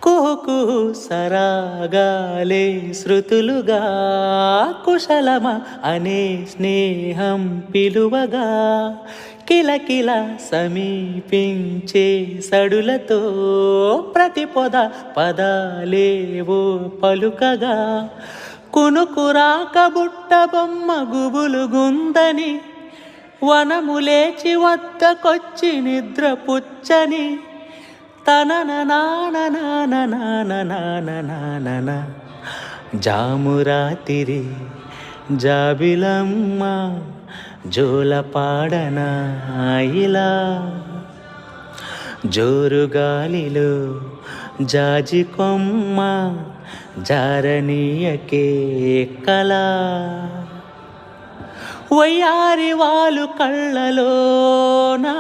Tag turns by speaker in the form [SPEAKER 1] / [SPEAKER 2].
[SPEAKER 1] కుహు కుహు సరాగాలే శృతులుగా కుశలమ అనే స్నేహం పిలువగా కిలకిల సమీపించే సడులతో ప్రతి పొద పదాలేవో పలుకగా కునుకురాక బుట్ట బొమ్మ గుబులు గుందని వనము లేచి వద్దకొచ్చి నిద్రపుచ్చని తనన నాన జామురాతిరి జాబిలమ్మ జోలపాడన ఇలా జోరుగాలిలో జాజి కొమ్మ జారనీయకే కళ వయ్యారి వాలు కళ్ళలోనా